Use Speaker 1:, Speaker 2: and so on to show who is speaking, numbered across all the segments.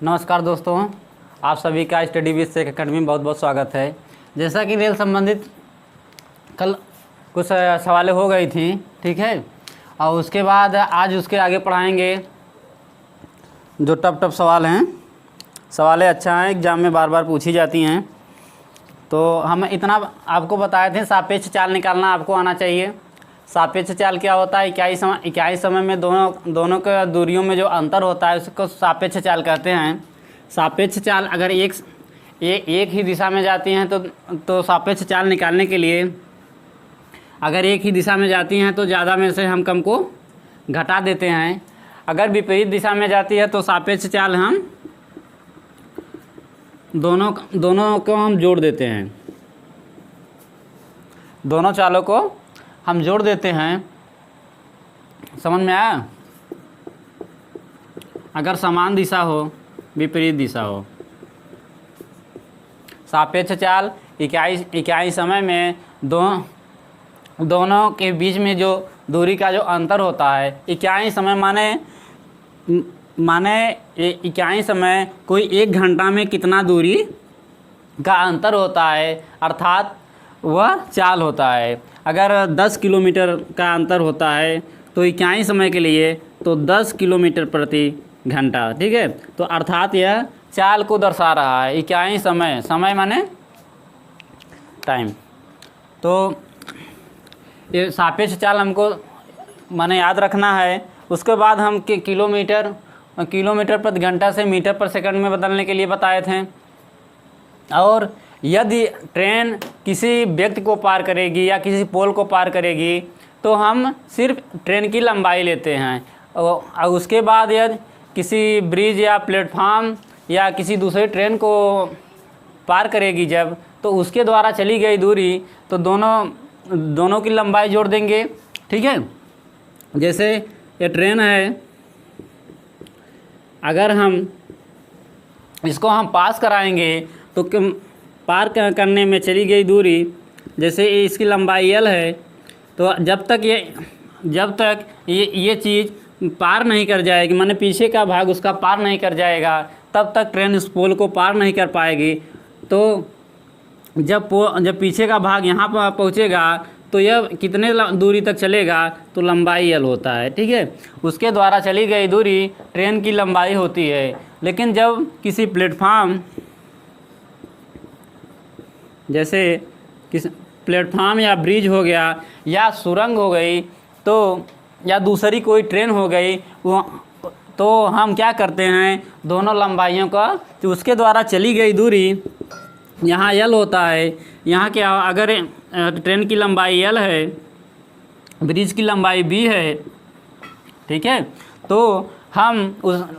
Speaker 1: नमस्कार दोस्तों, आप सभी का स्टडी विद शेख अकेडमी में बहुत बहुत स्वागत है। जैसा कि रेल संबंधित कल कुछ सवालें हो गई थी, ठीक है, और उसके बाद आज उसके आगे पढ़ाएंगे जो टफ सवाल हैं। सवालें अच्छा हैं, एग्ज़ाम में बार बार पूछी जाती हैं। तो हम इतना आपको बताए थे, सापेक्ष चाल निकालना आपको आना चाहिए। सापेक्ष चाल क्या होता है? इकाई समय में दोनों के दूरियों में जो अंतर होता है उसको सापेक्ष चाल कहते हैं। सापेक्ष चाल अगर एक ही दिशा में जाती हैं तो सापेक्ष चाल निकालने के लिए अगर एक ही दिशा में जाती हैं तो ज़्यादा में से हम कम को घटा देते हैं। अगर विपरीत दिशा में जाती है तो सापेक्ष चाल हम दोनों को हम जोड़ देते हैं। दोनों चालों को हम जोड़ देते हैं। समझ में आया? अगर समान दिशा हो, विपरीत दिशा हो, सापेक्ष चाल इकाई समय में दोनों के बीच में जो दूरी का जो अंतर होता है, इकाई समय माने इकाई समय कोई 1 घंटा में कितना दूरी का अंतर होता है, अर्थात वह चाल होता है। अगर 10 किलोमीटर का अंतर होता है तो इकाई समय के लिए तो 10 किलोमीटर प्रति घंटा, ठीक है। तो अर्थात यह चाल को दर्शा रहा है। इकाई समय माने टाइम। तो ये सापेक्ष चाल हमको माने याद रखना है। उसके बाद हम किलोमीटर प्रति घंटा से मीटर पर सेकंड में बदलने के लिए बताए थे। और यदि ट्रेन किसी व्यक्ति को पार करेगी या किसी पोल को पार करेगी तो हम सिर्फ ट्रेन की लंबाई लेते हैं। और उसके बाद यदि किसी ब्रिज या प्लेटफार्म या किसी दूसरे ट्रेन को पार करेगी जब, तो उसके द्वारा चली गई दूरी तो दोनों की लंबाई जोड़ देंगे, ठीक है। जैसे ये ट्रेन है, अगर हम इसको हम पास कराएंगे तो पार करने में चली गई दूरी, जैसे इसकी लंबाई L है, तो जब तक ये चीज़ पार नहीं कर जाएगी, माने पीछे का भाग उसका पार नहीं कर जाएगा, तब तक ट्रेन इस पोल को पार नहीं कर पाएगी। तो जब पीछे का भाग यहाँ पर पहुँचेगा तो यह कितने दूरी तक चलेगा, तो लंबाई L होता है, ठीक है। उसके द्वारा चली गई दूरी ट्रेन की लंबाई होती है। लेकिन जब किसी प्लेटफार्म, जैसे किसी प्लेटफार्म या ब्रिज हो गया या सुरंग हो गई, तो या दूसरी कोई ट्रेन हो गई, तो हम क्या करते हैं, दोनों लंबाइयों का तो उसके द्वारा चली गई दूरी यहाँ L होता है। यहाँ क्या, अगर ट्रेन की लंबाई L है, ब्रिज की लंबाई B है, ठीक है, तो हम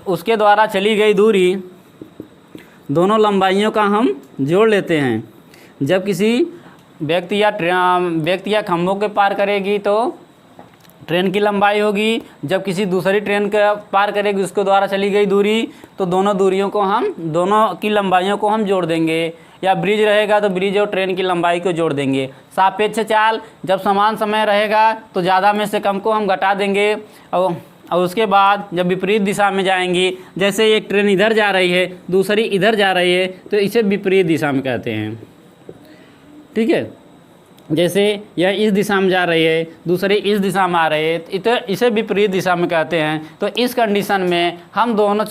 Speaker 1: उसके द्वारा चली गई दूरी दोनों लंबाइयों का हम जोड़ लेते हैं। जब किसी व्यक्ति या खंभों के पार करेगी तो ट्रेन की लंबाई होगी, जब किसी दूसरी ट्रेन के पार करेगी उसके द्वारा चली गई दूरी, तो दोनों की लंबाइयों को हम जोड़ देंगे। या ब्रिज रहेगा तो ब्रिज और ट्रेन की लंबाई को जोड़ देंगे। सापेक्ष चाल जब समान समय रहेगा तो ज़्यादा में से कम को हम घटा देंगे। और उसके बाद जब विपरीत दिशा में जाएंगी, जैसे एक ट्रेन इधर जा रही है, दूसरी इधर जा रही है, तो इसे विपरीत दिशा में कहते हैं, ठीक है। जैसे यह इस दिशा में जा रही है, दूसरी इस दिशा में आ रही है, तो इसे विपरीत दिशा में कहते हैं। तो इस कंडीशन में हम दोनों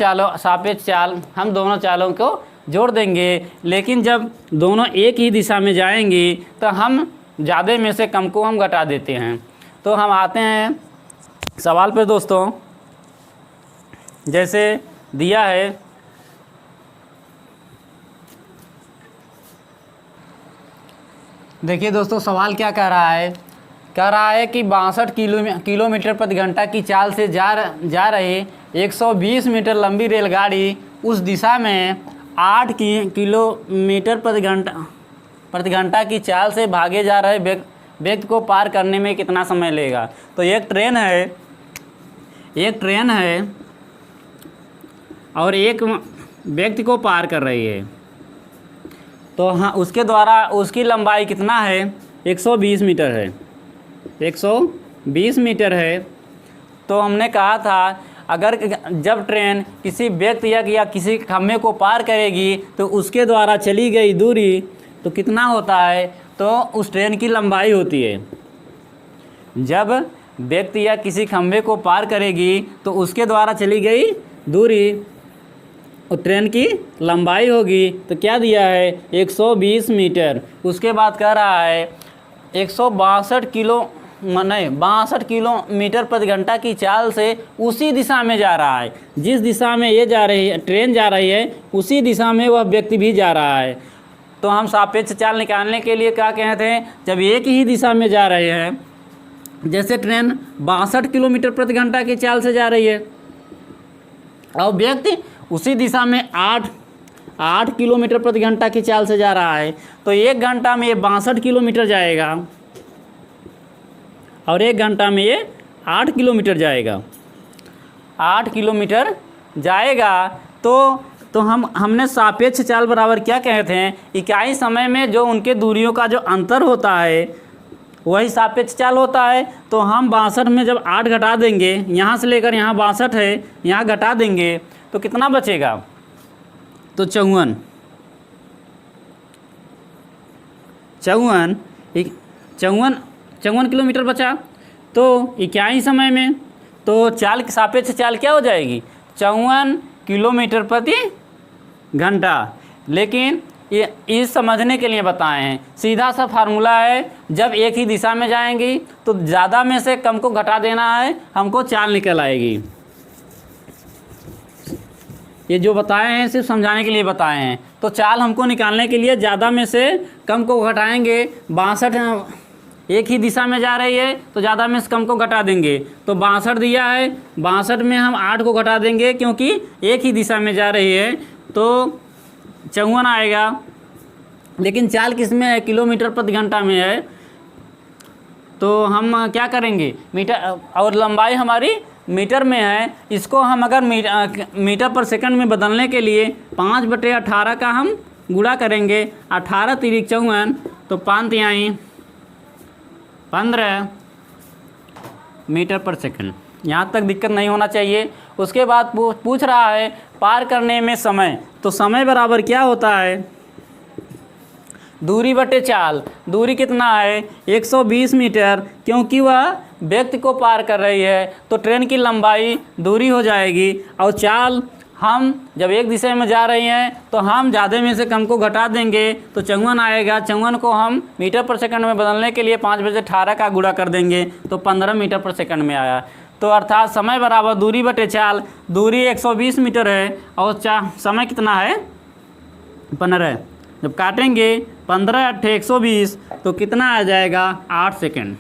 Speaker 1: चालों को जोड़ देंगे। लेकिन जब दोनों एक ही दिशा में जाएंगी तो हम ज़्यादा में से कम को हम घटा देते हैं। तो हम आते हैं सवाल पे दोस्तों। जैसे दिया है, देखिए दोस्तों सवाल क्या कह रहा है कि 62 किलोमीटर प्रति घंटा की चाल से जा रही 120 मीटर लंबी रेलगाड़ी उस दिशा में 8 किलोमीटर प्रति घंटा की चाल से भागे जा रहे व्यक्ति को पार करने में कितना समय लेगा। तो एक ट्रेन है और एक व्यक्ति को पार कर रही है, तो हाँ उसके द्वारा उसकी लंबाई कितना है, 120 मीटर है। 120 मीटर है। तो हमने कहा था अगर जब ट्रेन किसी व्यक्ति या किसी खम्भे को पार करेगी तो उसके द्वारा चली गई दूरी तो कितना होता है, तो उस ट्रेन की लंबाई होती है। जब व्यक्ति या किसी खंभे को पार करेगी तो उसके द्वारा चली गई दूरी और ट्रेन की लंबाई होगी। तो क्या दिया है 120 मीटर। उसके बाद कह रहा है 62 किलोमीटर प्रति घंटा की चाल से उसी दिशा में जा रहा है। जिस दिशा में ये जा रही है, ट्रेन जा रही है, उसी दिशा में वह व्यक्ति भी जा रहा है। तो हम सापेक्ष चाल निकालने के लिए क्या कहते हैं, जब एक ही दिशा में जा रहे हैं, जैसे ट्रेन 62 किलोमीटर प्रति घंटा की चाल से जा रही है और व्यक्ति उसी दिशा में 8 किलोमीटर प्रति घंटा की चाल से जा रहा है, तो 1 घंटा में ये 62 किलोमीटर जाएगा और 1 घंटा में ये 8 किलोमीटर जाएगा। 8 किलोमीटर जाएगा तो हमने सापेक्ष चाल बराबर क्या कहते हैं, इकाई समय में जो उनके दूरियों का जो अंतर होता है वही सापेक्ष चाल होता है। तो हम 62 में जब 8 घटा देंगे, यहाँ से लेकर यहाँ 62 है, यहाँ घटा देंगे तो कितना बचेगा, तो 54 किलोमीटर बचा। तो इकाई समय में तो चाल की सापेक्ष चाल क्या हो जाएगी, 54 किलोमीटर प्रति घंटा। लेकिन ये इस समझने के लिए बताए हैं, सीधा सा फार्मूला है, जब एक ही दिशा में जाएंगी तो ज़्यादा में से कम को घटा देना है, हमको चाल निकल आएगी। ये जो बताए हैं सिर्फ समझाने के लिए बताए हैं। तो चाल हमको निकालने के लिए ज़्यादा में से कम को घटाएंगे। 62 एक ही दिशा में जा रही है तो ज़्यादा में से कम को घटा देंगे, तो 62 दिया है, 62 में हम 8 को घटा देंगे क्योंकि एक ही दिशा में जा रही है, तो 54 आएगा। लेकिन चाल किस में है, किलोमीटर प्रति घंटा में है। तो हम क्या करेंगे, मीटर और लंबाई हमारी मीटर में है, इसको हम अगर मीटर पर सेकंड में बदलने के लिए 5/18 का हम गुणा करेंगे। 18 × 54 तो 5 × 15 मीटर पर सेकंड। यहाँ तक दिक्कत नहीं होना चाहिए। उसके बाद पूछ रहा है पार करने में समय, तो समय बराबर क्या होता है, दूरी बटे चाल। दूरी कितना है 120 मीटर, क्योंकि वह व्यक्ति को पार कर रही है तो ट्रेन की लंबाई दूरी हो जाएगी। और चाल हम जब एक दिशा में जा रही हैं तो हम ज़्यादा में से कम को घटा देंगे तो 54 आएगा। 54 को हम मीटर पर सेकंड में बदलने के लिए 5/18 का गुणा कर देंगे तो 15 मीटर पर सेकंड में आया। तो अर्थात समय बराबर दूरी बटे चाल। दूरी 120 मीटर है और समय कितना है 15। जब काटेंगे 15 × 120 तो कितना आ जाएगा 8 सेकंड।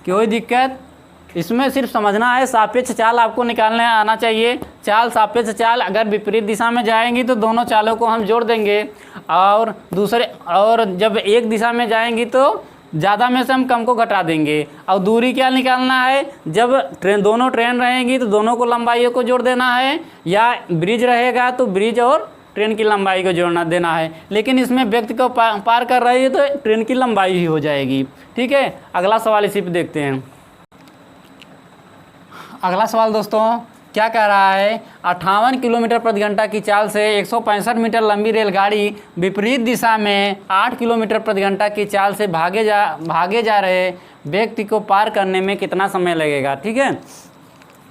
Speaker 1: कोई दिक्कत इसमें, सिर्फ समझना है सापेक्ष चाल आपको निकालने आना चाहिए। चाल सापेक्ष चाल अगर विपरीत दिशा में जाएंगी तो दोनों चालों को हम जोड़ देंगे और जब एक दिशा में जाएंगी तो ज़्यादा में से हम कम को घटा देंगे। और दूरी क्या निकालना है, जब दोनों ट्रेन रहेंगी तो दोनों को लंबाइयों को जोड़ देना है, या ब्रिज रहेगा तो ब्रिज और ट्रेन की लंबाई को जोड़ना देना है। लेकिन इसमें व्यक्ति को पार कर रही है तो ट्रेन की लंबाई ही हो जाएगी। ठीक है, अगला सवाल इसी पे देखते हैं। अगला सवाल दोस्तों क्या कह रहा है, 58 किलोमीटर प्रति घंटा की चाल से 165 मीटर लंबी रेलगाड़ी विपरीत दिशा में 8 किलोमीटर प्रति घंटा की चाल से भागे जा रहे व्यक्ति को पार करने में कितना समय लगेगा। ठीक है,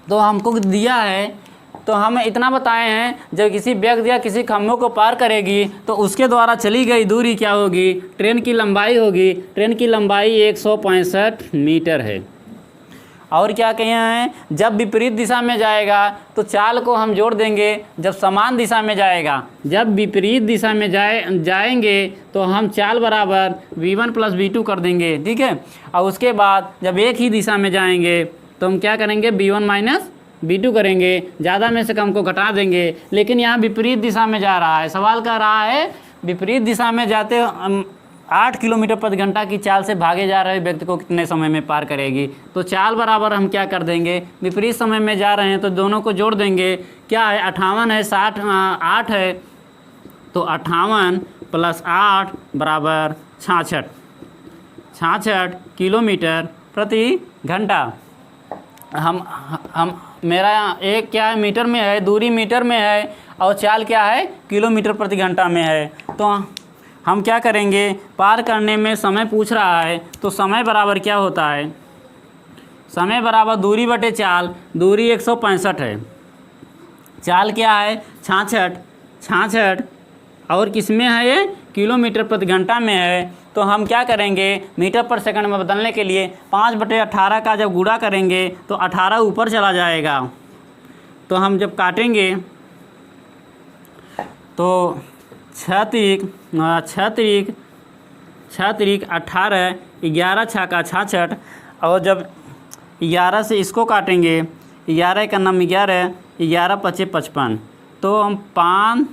Speaker 1: तो हमको दिया है, तो हम इतना बताए हैं जब किसी व्यक्ति या किसी खम्भे को पार करेगी तो उसके द्वारा चली गई दूरी क्या होगी, ट्रेन की लंबाई होगी। ट्रेन की लंबाई 165 मीटर है। और क्या कहे हैं, जब विपरीत दिशा में जाएगा तो चाल को हम जोड़ देंगे। जब समान दिशा में जाएगा, जब विपरीत दिशा में जाएंगे तो हम चाल बराबर v1 + v2 कर देंगे। ठीक है, और उसके बाद जब एक ही दिशा में जाएंगे तो हम क्या करेंगे, v1 - v2 करेंगे, ज़्यादा में से कम को घटा देंगे। लेकिन यहाँ विपरीत दिशा में जा रहा है, सवाल कर रहा है विपरीत दिशा में जाते 8 किलोमीटर प्रति घंटा की चाल से भागे जा रहे व्यक्ति को कितने समय में पार करेगी। तो चाल बराबर हम क्या कर देंगे, विपरीत समय में जा रहे हैं तो दोनों को जोड़ देंगे। क्या है 58 है, 8 है, तो 58 + 8 बराबर 66 किलोमीटर प्रति घंटा। हम मेरा एक क्या है मीटर में है, दूरी मीटर में है, और चाल क्या है किलोमीटर प्रति घंटा में है। तो हम क्या करेंगे, पार करने में समय पूछ रहा है तो समय बराबर क्या होता है, समय बराबर दूरी बटे चाल। दूरी 165 है, चाल क्या है 66 और किस में है ये किलोमीटर प्रति घंटा में है। तो हम क्या करेंगे, मीटर पर सेकंड में बदलने के लिए 5/18 का जब गुणा करेंगे तो 18 ऊपर चला जाएगा। तो हम जब काटेंगे तो 6 3 18, 11 6 का 66, और जब 11 से इसको काटेंगे, 11 का नाम 11, 11 5 55, तो हम 5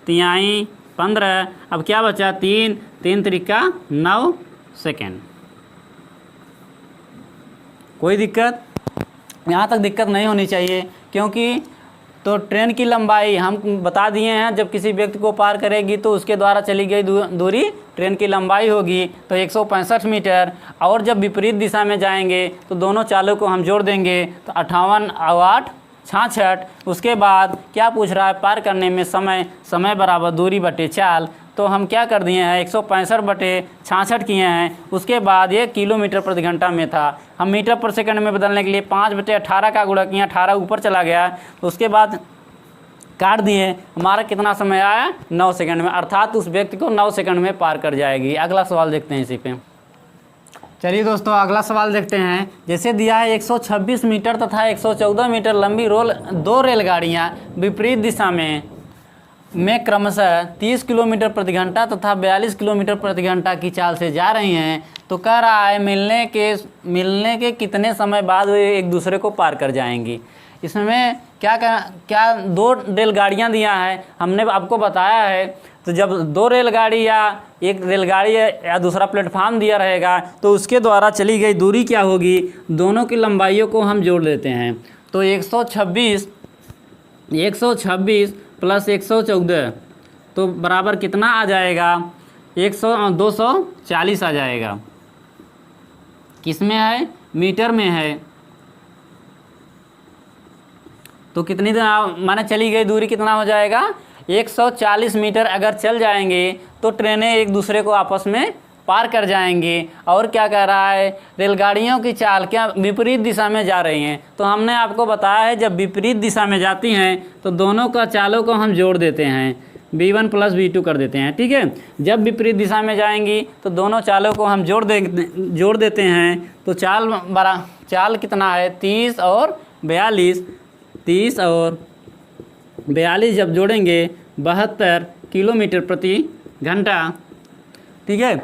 Speaker 1: तिहाई 15, अब क्या बचा 3 3 9 सेकेंड। कोई दिक्कत, यहाँ तक दिक्कत नहीं होनी चाहिए, क्योंकि तो ट्रेन की लंबाई हम बता दिए हैं, जब किसी व्यक्ति को पार करेगी तो उसके द्वारा चली गई दूरी ट्रेन की लंबाई होगी तो 165 मीटर। और जब विपरीत दिशा में जाएंगे तो दोनों चालों को हम जोड़ देंगे तो 58 और 8 66। उसके बाद क्या पूछ रहा है, पार करने में समय, समय बराबर दूरी बटे चाल। तो हम क्या कर दिए हैं 165/66 किए हैं। उसके बाद ये किलोमीटर प्रति घंटा में था, हम मीटर पर सेकंड में बदलने के लिए 5/18 का गुणा किया, 18 ऊपर चला गया। तो उसके बाद काट दिए, हमारा कितना समय आया 9 सेकंड में, अर्थात उस व्यक्ति को 9 सेकंड में पार कर जाएगी। अगला सवाल देखते हैं इसी पे। चलिए दोस्तों अगला सवाल देखते हैं। जैसे दिया है 126 मीटर तथा 114 मीटर लंबी दो रेलगाड़ियाँ विपरीत दिशा में क्रमशः 30 किलोमीटर प्रति घंटा तथा 42 किलोमीटर प्रति घंटा की चाल से जा रही हैं। तो कह रहा है मिलने के कितने समय बाद वे एक दूसरे को पार कर जाएंगी। इसमें क्या दो रेलगाड़ियाँ दिया है, हमने आपको बताया है। तो जब दो रेलगाड़ी या एक रेलगाड़ी या दूसरा प्लेटफार्म दिया रहेगा तो उसके द्वारा चली गई दूरी क्या होगी, दोनों की लंबाइयों को हम जोड़ लेते हैं। तो 126 प्लस 114 तो बराबर कितना आ जाएगा, 240 आ जाएगा। किस में है, मीटर में है। तो कितनी माने चली गई दूरी कितना हो जाएगा 140 मीटर। अगर चल जाएंगे तो ट्रेनें एक दूसरे को आपस में पार कर जाएंगे। और क्या कह रहा है, रेलगाड़ियों की चाल क्या विपरीत दिशा में जा रही हैं। तो हमने आपको बताया है जब विपरीत दिशा में जाती हैं तो दोनों का चालों को हम जोड़ देते हैं, V1 प्लस V2 कर देते हैं। ठीक है, जब विपरीत दिशा में जाएंगी तो दोनों चालों को हम जोड़ देते हैं। तो चाल कितना है 30 और 42, 30 और 42 जब जोड़ेंगे 72 किलोमीटर प्रति घंटा। ठीक है,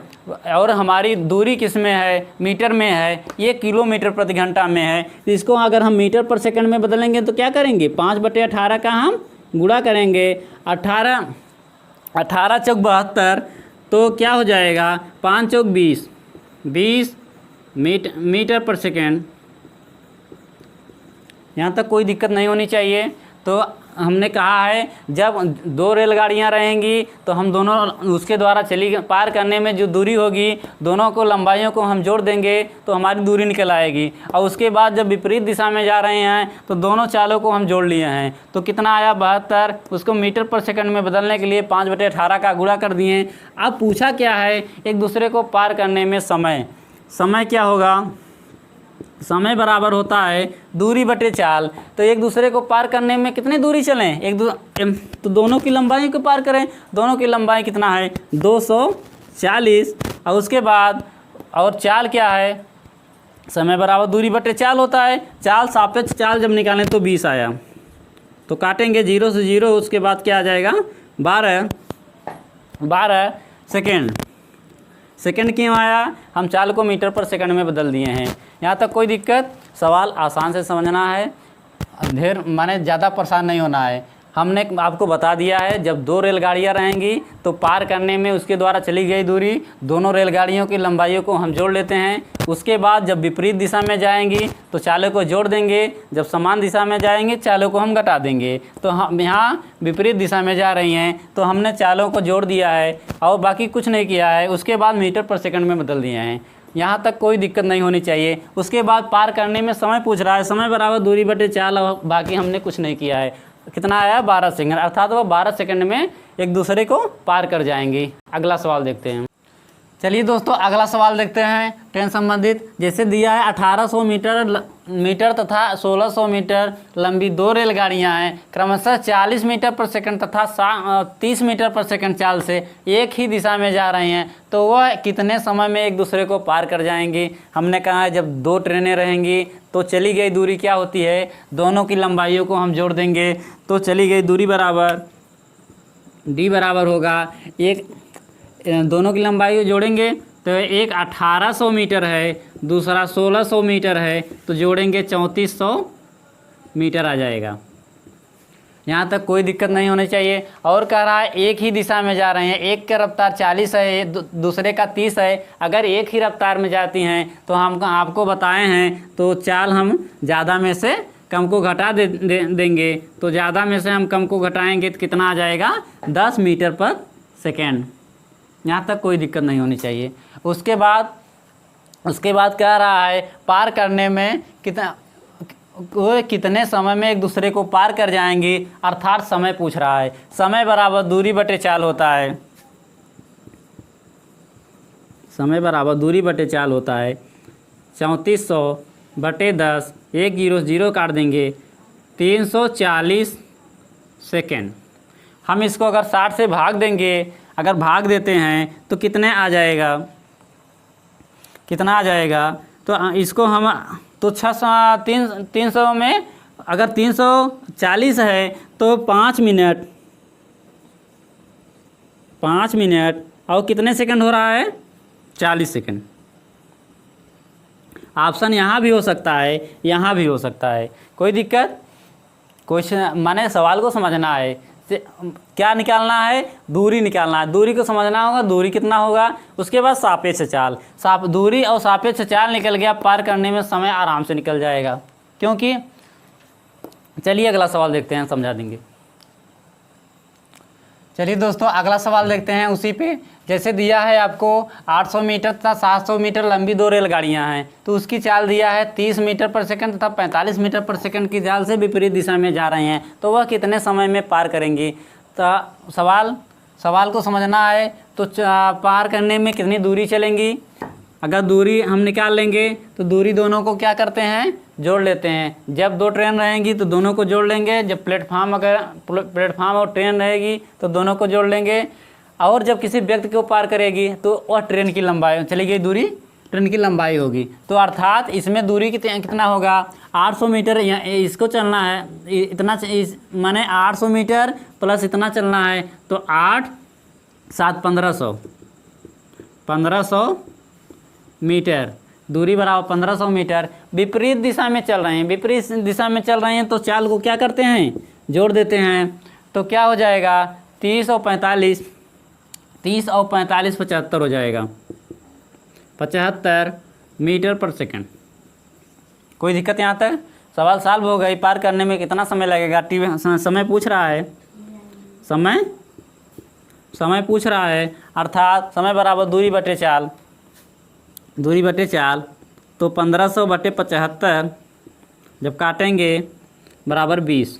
Speaker 1: और हमारी दूरी किस में है, मीटर में है, ये किलोमीटर प्रति घंटा में है। तो इसको अगर हम मीटर पर सेकंड में बदलेंगे तो क्या करेंगे, 5/18 का हम गुणा करेंगे, 18 चौक 72, तो क्या हो जाएगा 5 चौक 20 मीटर पर सेकेंड। यहाँ तक कोई दिक्कत नहीं होनी चाहिए। तो हमने कहा है जब दो रेलगाड़ियाँ रहेंगी तो हम दोनों उसके द्वारा पार करने में जो दूरी होगी दोनों को लंबाइयों को हम जोड़ देंगे तो हमारी दूरी निकल आएगी। और उसके बाद जब विपरीत दिशा में जा रहे हैं तो दोनों चालों को हम जोड़ लिए हैं। तो कितना आया 72, उसको मीटर पर सेकंड में बदलने के लिए 5/18 का गुणा कर दिए। अब पूछा क्या है, एक दूसरे को पार करने में समय क्या होगा, समय बराबर होता है दूरी बटे चाल। तो एक दूसरे को पार करने में कितनी दूरी चलें, तो दोनों की लंबाई को पार करें। दोनों की लंबाई कितना है 240, और उसके बाद और चाल क्या है, समय बराबर दूरी बटे चाल होता है। चाल सापेक्ष चाल जब निकालें तो 20 आया, तो काटेंगे 0 से 0, उसके बाद क्या आ जाएगा 12 सेकेंड क्यों आया, हम चाल को मीटर पर सेकंड में बदल दिए हैं। यहाँ तक कोई दिक्कत, सवाल आसान से समझना है, ढेर माने ज़्यादा परेशान नहीं होना है। हमने आपको बता दिया है जब दो रेलगाड़ियाँ रहेंगी तो पार करने में उसके द्वारा चली गई दूरी दोनों रेलगाड़ियों की लंबाइयों को हम जोड़ लेते हैं। उसके बाद जब विपरीत दिशा में जाएंगी तो चालों को जोड़ देंगे, जब समान दिशा में जाएंगे चालों को हम घटा देंगे। तो हम यहाँ विपरीत दिशा में जा रही हैं तो हमने चालों को जोड़ दिया है और बाकी कुछ नहीं किया है। उसके बाद मीटर पर सेकंड में बदल दिए हैं। यहाँ तक कोई दिक्कत नहीं होनी चाहिए। उसके बाद पार करने में समय पूछ रहा है, समय बराबर दूरी बटे 4, और बाकी हमने कुछ नहीं किया है। कितना आया 12 सेकंड, अर्थात वो 12 सेकंड में एक दूसरे को पार कर जाएंगी। अगला सवाल देखते हैं। चलिए दोस्तों अगला सवाल देखते हैं ट्रेन संबंधित। जैसे दिया है 1800 मीटर तथा 1600 मीटर लंबी 2 रेलगाड़ियां हैं, क्रमशः 40 मीटर पर सेकंड तथा 30 मीटर पर सेकंड चाल से एक ही दिशा में जा रही हैं, तो वह कितने समय में एक दूसरे को पार कर जाएंगी। हमने कहा है जब 2 ट्रेनें रहेंगी तो चली गई दूरी क्या होती है, दोनों की लंबाइयों को हम जोड़ देंगे तो चली गई दूरी बराबर डी बराबर होगा एक, दोनों की लंबाई को जोड़ेंगे तो एक 1800 मीटर है, दूसरा 1600 मीटर है, तो जोड़ेंगे 3400 मीटर आ जाएगा। यहाँ तक कोई दिक्कत नहीं होनी चाहिए। और कह रहा है एक ही दिशा में जा रहे हैं, एक का रफ्तार 40 है, दूसरे का 30 है। अगर एक ही रफ्तार में जाती हैं तो हम आपको बताए हैं तो चाल हम ज़्यादा में से कम को घटा देंगे। तो ज़्यादा में से हम कम को घटाएंगे तो कितना आ जाएगा 10 मीटर पर सेकेंड। यहाँ तक कोई दिक्कत नहीं होनी चाहिए। उसके बाद कह रहा है पार करने में कितने समय में एक दूसरे को पार कर जाएंगी, अर्थात समय पूछ रहा है। समय बराबर दूरी बटे चाल होता है, समय बराबर दूरी बटे चाल होता है 3400 बटे 10, 1 0 0 काट देंगे 340 सेकेंड। हम इसको अगर 60 से भाग देंगे, अगर भाग देते हैं तो कितने आ जाएगा, कितना आ जाएगा, तो इसको हम तो 300 में अगर 340 है तो 5 मिनट और कितने सेकंड हो रहा है 40 सेकंड। ऑप्शन यहाँ भी हो सकता है, यहाँ भी हो सकता है, कोई दिक्कत। क्वेश्चन माने सवाल को समझना है, क्या निकालना है, दूरी निकालना है। दूरी को समझना होगा, दूरी कितना होगा। उसके बाद सापेक्ष चाल, दूरी और सापेक्ष चाल निकल गया, पार करने में समय आराम से निकल जाएगा। क्योंकि चलिए अगला सवाल देखते हैं, समझा देंगे। चलिए दोस्तों अगला सवाल देखते हैं उसी पे। जैसे दिया है आपको 800 मीटर तथा 700 मीटर लंबी 2 रेलगाड़ियां हैं, तो उसकी चाल दिया है 30 मीटर पर सेकंड तथा 45 मीटर पर सेकंड की चाल से विपरीत दिशा में जा रहे हैं, तो वह कितने समय में पार करेंगी। तो सवाल को समझना है तो पार करने में कितनी दूरी चलेंगी। अगर दूरी हम निकाल लेंगे तो दूरी दोनों को क्या करते हैं, जोड़ लेते हैं। जब 2 ट्रेन रहेंगी तो दोनों को जोड़ लेंगे, जब प्लेटफार्म और ट्रेन रहेगी तो दोनों को जोड़ लेंगे, और जब किसी व्यक्ति को पार करेगी तो वह ट्रेन की लंबाई चली गई, दूरी ट्रेन की लंबाई होगी। तो अर्थात इसमें दूरी कितना होगा 800 मीटर, इसको चलना है इतना, माने 800 मीटर प्लस इतना चलना है, तो 8 7 1500 मीटर, दूरी बराबर 1500 मीटर। विपरीत दिशा में चल रहे हैं, तो चाल को क्या करते हैं, जोड़ देते हैं। तो क्या हो जाएगा 30 और 45 75 हो जाएगा, 75 मीटर पर सेकंड। कोई दिक्कत यहाँ तक, सवाल सॉल्व हो गई। पार करने में कितना समय लगेगा, समय पूछ रहा है, समय पूछ रहा है, अर्थात समय बराबर दूरी बटे चाल, तो 1500 बटे 75 जब काटेंगे बराबर 20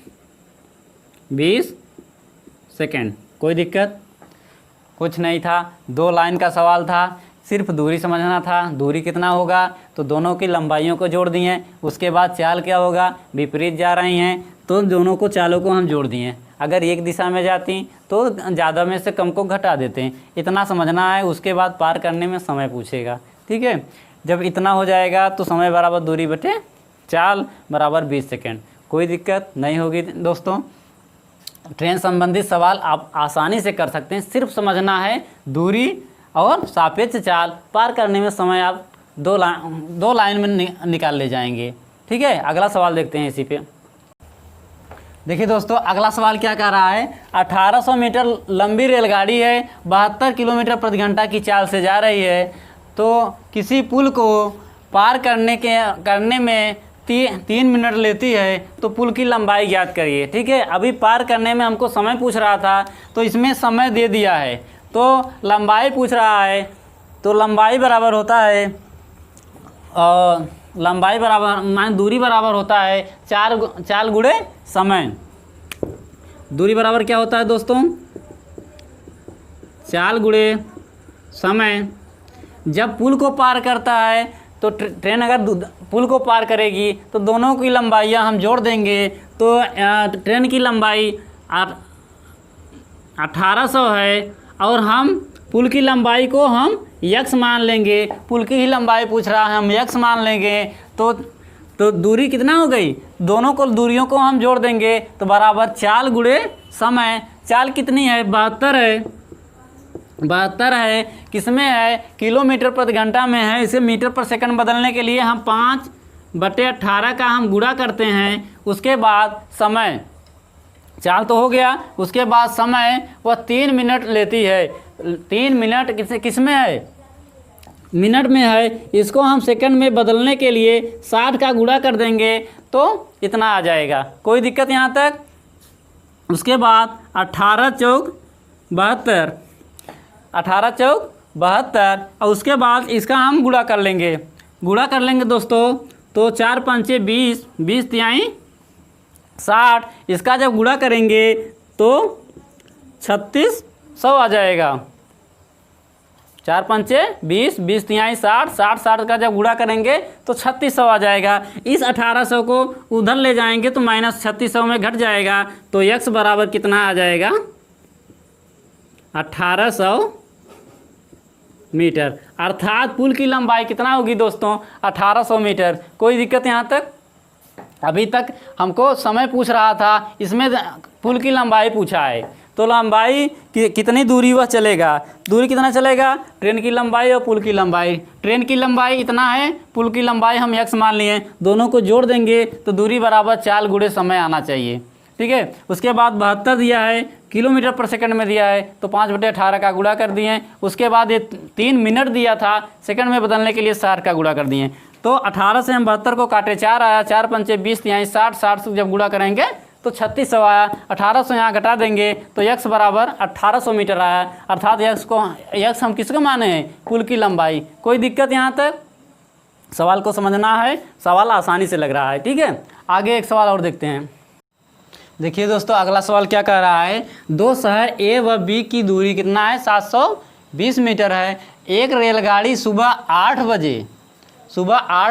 Speaker 1: सेकेंड। कोई दिक्कत कुछ नहीं था, 2 लाइन का सवाल था, सिर्फ दूरी समझना था। दूरी कितना होगा, तो दोनों की लंबाइयों को जोड़ दिए। उसके बाद चाल क्या होगा, विपरीत जा रही हैं तो दोनों को चालों को हम जोड़ दिए। अगर एक दिशा में जाती तो ज़्यादा में से कम को घटा देते हैं, इतना समझना है। उसके बाद पार करने में समय पूछेगा, ठीक है। जब इतना हो जाएगा तो समय बराबर दूरी बटे चाल बराबर 20 सेकेंड। कोई दिक्कत नहीं होगी दोस्तों। ट्रेन संबंधित सवाल आप आसानी से कर सकते हैं, सिर्फ समझना है दूरी और सापेक्ष चाल। पार करने में समय आप 2 लाइन में निकाल ले जाएंगे, ठीक है। अगला सवाल देखते हैं इसी पे। देखिए दोस्तों अगला सवाल क्या कह रहा है, 1800 मीटर लंबी रेलगाड़ी है, 72 किलोमीटर प्रति घंटा की चाल से जा रही है, तो किसी पुल को पार करने में 3 मिनट लेती है, तो पुल की लंबाई ज्ञात करिए, ठीक है। अभी पार करने में हमको समय पूछ रहा था, तो इसमें समय दे दिया है, तो लंबाई पूछ रहा है, तो लंबाई बराबर होता है लंबाई बराबर मान दूरी बराबर होता है चाल गुणे समय। दूरी बराबर क्या होता है दोस्तों? चाल गुणे समय। जब पुल को पार करता है तो ट्रेन अगर पुल को पार करेगी तो दोनों की लंबाइयाँ हम जोड़ देंगे तो ट्रेन की लंबाई 1800 है और हम पुल की लंबाई को हम x मान लेंगे। पुल की ही लंबाई पूछ रहा है, हम x मान लेंगे तो दूरी कितना हो गई? दोनों को दूरियों को हम जोड़ देंगे तो बराबर चाल गुणे समय। चाल कितनी है? 72 है। 72 है, किसमें है? किलोमीटर प्रति घंटा में है। इसे मीटर पर सेकंड बदलने के लिए हम 5/18 का हम गुणा करते हैं। उसके बाद समय, चाल तो हो गया, उसके बाद समय वह 3 मिनट लेती है। 3 मिनट किस में है? मिनट में है। इसको हम सेकंड में बदलने के लिए 60 का गुणा कर देंगे तो इतना आ जाएगा। कोई दिक्कत यहाँ तक? उसके बाद 18 चौक 72, 18 चौक 72 और उसके बाद इसका हम गुणा कर लेंगे। दोस्तों तो 4 पंचे 20, 20 तिहाई 60। इसका जब गुणा करेंगे तो 3600 आ जाएगा। 4 पंचे 20, 20 तिहाई 60, 60 का जब गुणा करेंगे तो 3600 आ जाएगा। इस 1800 को उधर ले जाएंगे तो माइनस 3600 में घट जाएगा तो x बराबर कितना आ जाएगा? 1800 मीटर। अर्थात पुल की लंबाई कितना होगी दोस्तों? 1800 मीटर। कोई दिक्कत यहाँ तक? अभी तक हमको समय पूछ रहा था, इसमें पुल की लंबाई पूछा है तो लंबाई कितनी दूरी वह चलेगा? दूरी कितना चलेगा? ट्रेन की लंबाई और पुल की लंबाई। ट्रेन की लंबाई इतना है, पुल की लंबाई हम x मान लिए, दोनों को जोड़ देंगे तो दूरी बराबर चाल गुणे समय आना चाहिए। ठीक है। उसके बाद 72 दिया है, किलोमीटर पर सेकंड में दिया है तो 5/18 का गुणा कर दिए। उसके बाद ये 3 मिनट दिया था, सेकंड में बदलने के लिए 60 का गुणा कर दिए। तो 18 से हम 72 को काटे 4 आया, 4 पंचे 20 यहाँ 60, 60 से जब गुणा करेंगे तो 3600 आया। 1800 यहाँ घटा देंगे तो x बराबर 1800 मीटर आया। अर्थात x हम किसको माने हैं? पुल की लंबाई। कोई दिक्कत यहाँ तक? सवाल को समझना है, सवाल आसानी से लग रहा है। ठीक है, आगे एक सवाल और देखते हैं। देखिए दोस्तों, अगला सवाल क्या कह रहा है? दो शहर A व B की दूरी कितना है? 720 मीटर है। एक रेलगाड़ी सुबह 8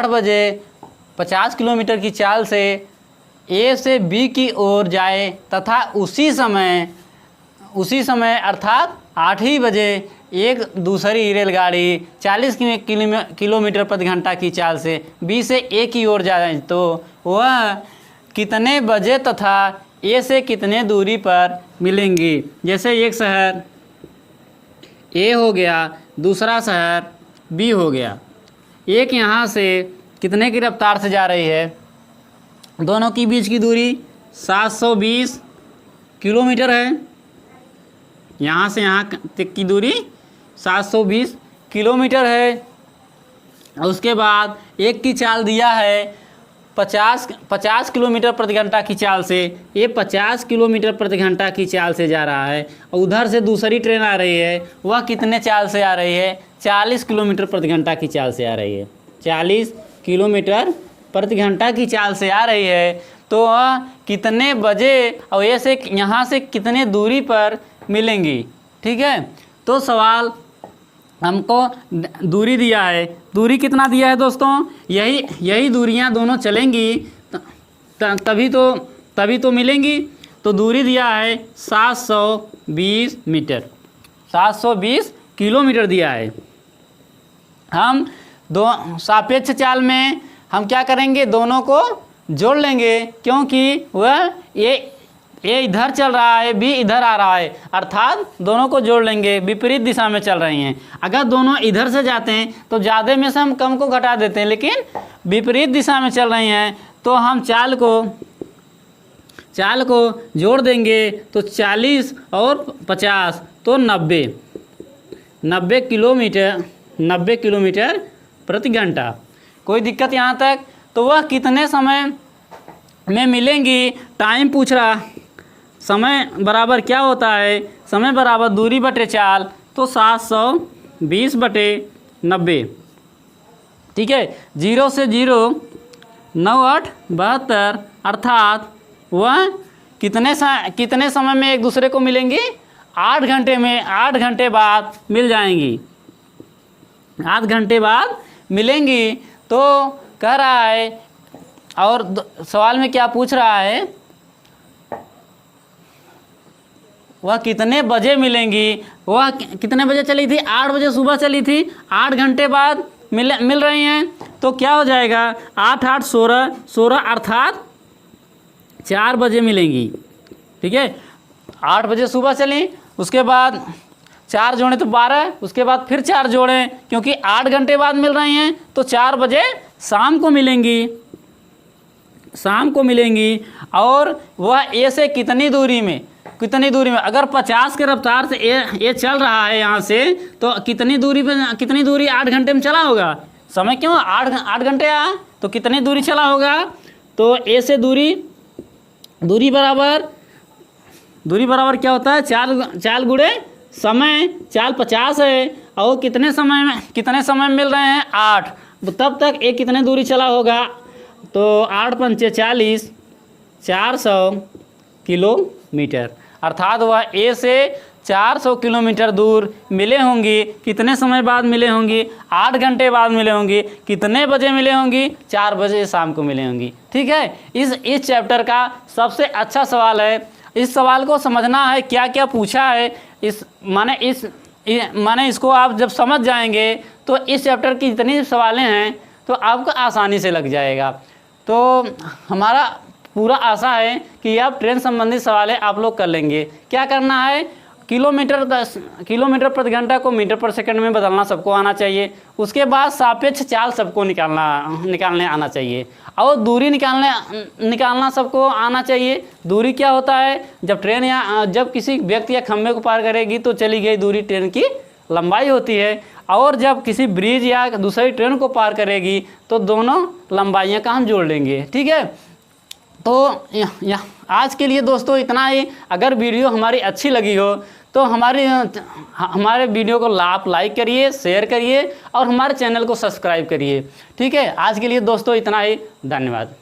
Speaker 1: बजे 50 किलोमीटर की चाल से A से B की ओर जाए तथा उसी समय अर्थात 8 ही बजे एक दूसरी रेलगाड़ी 40 किलोमीटर प्रति घंटा की चाल से B से A की ओर जाए तो वह कितने बजे तथा A से कितने दूरी पर मिलेंगी? जैसे एक शहर A हो गया, दूसरा शहर B हो गया। एक यहाँ से कितने की रफ्तार से जा रही है? दोनों के बीच की दूरी 720 किलोमीटर है। यहाँ से यहाँ तक की दूरी 720 किलोमीटर है। और उसके बाद एक की चाल दिया है 50 किलोमीटर प्रति घंटा की चाल से। ये 50 किलोमीटर प्रति घंटा की चाल से जा रहा है और उधर से दूसरी ट्रेन आ रही है, वह कितने चाल से आ रही है? 40 किलोमीटर प्रति घंटा की चाल से आ रही है। 40 किलोमीटर प्रति घंटा की चाल से आ रही है तो वह कितने बजे और ऐसे यहाँ से कितने दूरी पर मिलेंगी? ठीक है, तो सवाल हमको दूरी दिया है। दूरी कितना दिया है दोस्तों? यही दूरियां दोनों चलेंगी तभी तो मिलेंगी। तो दूरी दिया है 720 मीटर, 720 किलोमीटर दिया है। हम सापेक्ष चाल में हम क्या करेंगे? दोनों को जोड़ लेंगे, क्योंकि वह ये इधर चल रहा है, बी इधर आ रहा है, अर्थात दोनों को जोड़ लेंगे। विपरीत दिशा में चल रही हैं। अगर दोनों इधर से जाते हैं तो ज़्यादा में से हम कम को घटा देते हैं, लेकिन विपरीत दिशा में चल रही हैं तो हम चाल को जोड़ देंगे तो 40 और 50 तो 90 किलोमीटर प्रति घंटा। कोई दिक्कत यहाँ तक? तो वह कितने समय में मिलेंगी? टाइम पूछ रहा। समय बराबर क्या होता है? समय बराबर दूरी बटे चाल, तो 720/90। ठीक है। 0 से 0 9 8 72, अर्थात वह कितने समय में एक दूसरे को मिलेंगी? 8 घंटे में, 8 घंटे बाद मिल जाएंगी, 8 घंटे बाद मिलेंगी। तो कह रहा है, और सवाल में क्या पूछ रहा है, वह कितने बजे मिलेंगी? वह कितने बजे चली थी? 8 बजे सुबह चली थी, 8 घंटे बाद मिल रही हैं। तो क्या हो जाएगा? 8 8 16, 16 अर्थात 4 बजे मिलेंगी। ठीक है, 8 बजे सुबह चली, उसके बाद 4 जोड़े तो 12, उसके बाद फिर 4 जोड़े, क्योंकि 8 घंटे बाद मिल रही हैं तो 4 बजे शाम को मिलेंगी, शाम को मिलेंगी। और वह ए से कितनी दूरी में, अगर 50 के रफ्तार से ये चल रहा है यहाँ से, तो कितनी दूरी 8 घंटे में चला होगा? समय क्यों 8 घंटे आया, तो कितनी दूरी चला होगा? तो ए से दूरी बराबर क्या होता है? 4 गुणे समय, 4 50 है, और कितने समय में मिल रहे हैं? 8। तब तक ए कितने दूरी चला होगा? तो 8 पंचे 40, 400 किलोमीटर, अर्थात वह ए से 400 किलोमीटर दूर मिले होंगी। कितने समय बाद मिले होंगी? 8 घंटे बाद मिले होंगी। कितने बजे मिले होंगी? 4 बजे शाम को मिले होंगी। ठीक है, इस चैप्टर का सबसे अच्छा सवाल है। इस सवाल को समझना है, क्या क्या पूछा है, माने इसको आप जब समझ जाएंगे तो इस चैप्टर की जितनी सवालें हैं तो आपको आसानी से लग जाएगा। तो हमारा पूरा आशा है कि आप ट्रेन संबंधी सवाल आप लोग कर लेंगे। क्या करना है? किलोमीटर प्रति घंटा को मीटर पर सेकंड में बदलना सबको आना चाहिए। उसके बाद सापेक्ष चाल सबको निकालने आना चाहिए, और दूरी निकालना सबको आना चाहिए। दूरी क्या होता है? जब किसी व्यक्ति या खंभे को पार करेगी तो चली गई दूरी ट्रेन की लंबाई होती है, और जब किसी ब्रिज या दूसरी ट्रेन को पार करेगी तो दोनों लंबाइयाँ का हम जोड़ लेंगे। ठीक है, तो आज के लिए दोस्तों इतना ही। अगर वीडियो हमारी अच्छी लगी हो तो हमारे वीडियो को आप लाइक करिए, शेयर करिए, और हमारे चैनल को सब्सक्राइब करिए। ठीक है, आज के लिए दोस्तों इतना ही। धन्यवाद।